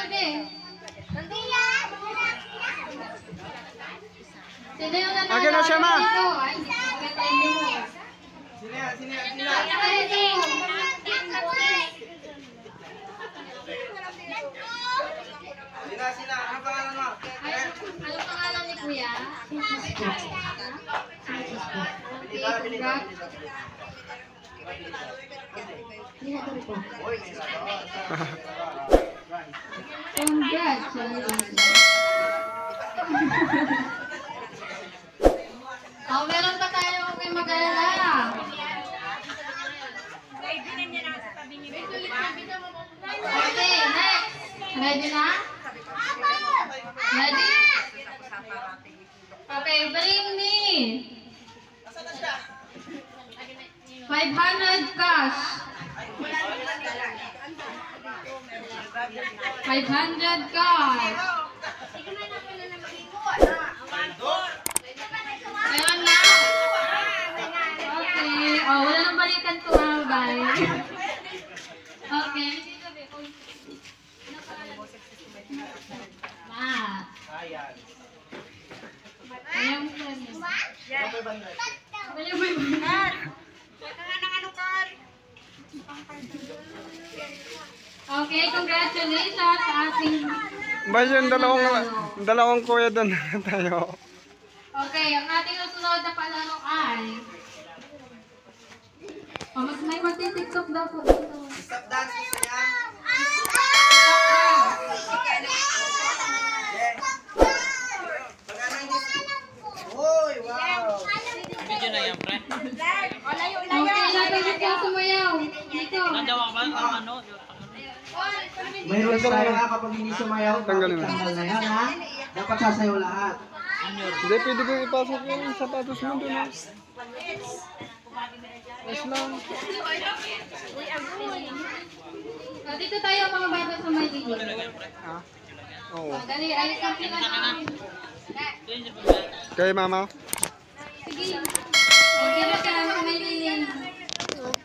Ivy? Sino yung nanalo? Akin na siya, ma. Sino? Ano pangalan mo? Ano pangalan ni Kuya? Congratulations. Oh, meron pa tayo kay mag-alala. Okay, next. Ready na? Ready? Okay, bring me 500 cash. 500 cash. Meron na? Okay. Oh, wala nang balikan to mga guys. Okay. Ma. Ayan. Ayaw mo yan. Ayaw mo yan. Okay, congratulations sa ating... Ba yung dalawang kuya doon tayo. Okay, ang ating susunod na palaro ay... Oh, may magti-tiktok daw po dito. Stop dance, Kuya. Uy, wow. Video na yan, pre. Okay, ilagay ka sumayaw. Dito. Nadawa ka ba? Ano? May rules tayo ha, kapag hindi sumayaw, Tanggalin mo. tanggal na yan ha. Dapat sasayaw lahat. Hindi, pwede kong ipasok yung sapatos mo doon. Ayos lang. Oh, dito tayo mga bata sa may dito. Ha? Oo. Dali, alis ang pinag-amin. Kay mama? Sige. Okay na ka sa may lilim.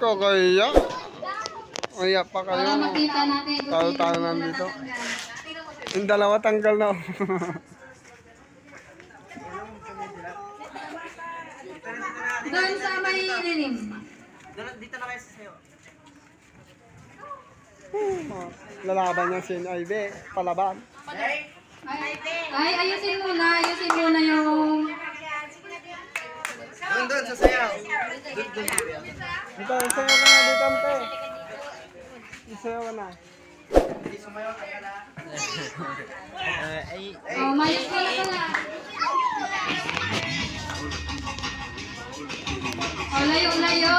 Kakaya. Kaya pa kayo. Para makita natin. Talo-talo nandito. Yung dalawa tanggal na. Doon sa may lilim. Dito na kayo sasayaw. Lalaban niya si Ivy. Palaban. Ay, ayusin muna yung... Doon, sasayaw. Dito, isayaw ka na dito, ante. Isayaw ka na. Hindi sumayaw, tanggal na. Oh, may pala pala. Oh, layo tayo.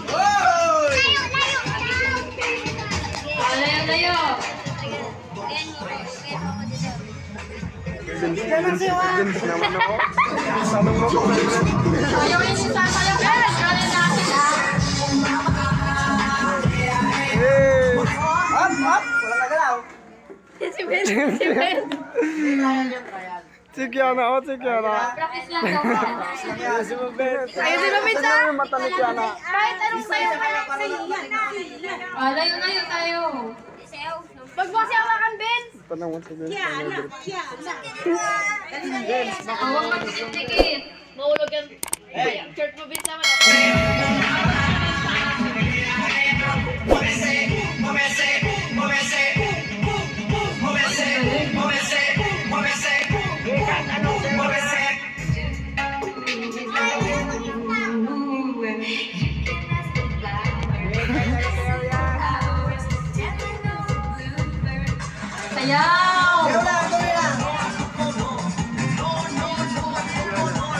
Uy! Oh, layo. Gins naman ako. Salong mo. Ayaw yung sasayaw guys. Kali natin Hey! Up! Wala nagalaw. Si Ben. Si Kiana, si Kiana. Practice lang daw. Si Mabet. Ayun si Mabet, Tignan mo yung mata ni Kiana. Kahit anong sayaw kaya Oh, layo tayo. Pag mo siya hawakan, Ben. Tanong mo si Ben. Huwag magsisikit. Mahulog yan. Shirt mo, Ben, naman. Sayaw!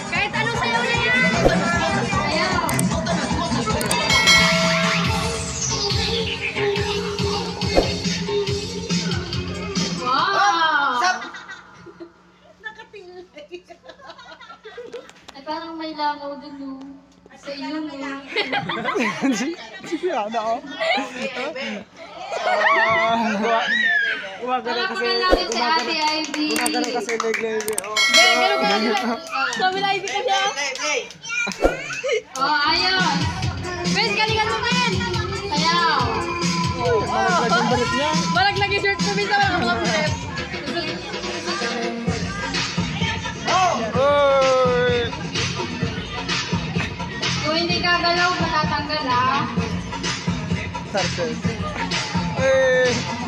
Kahit anong sayaw na yan! Sayaw! Wow! Ay, parang may langaw dun no. Sa iyo mo. Si Kiana, oh. Gumagano kasi. Napakalalim si Ate Ivy. Gumagano kasi leg-leg. Gano'n nila. Sabi na Ivy kasi ah. Oh, ayos. Ben, galingan mo Ben. Sayaw. Naging balit niya. Parang Pag nag-shirt ko, minsan wala ka mga step. Oy! Kung hindi gagalaw, matatanggal ha. Sarses. Eh!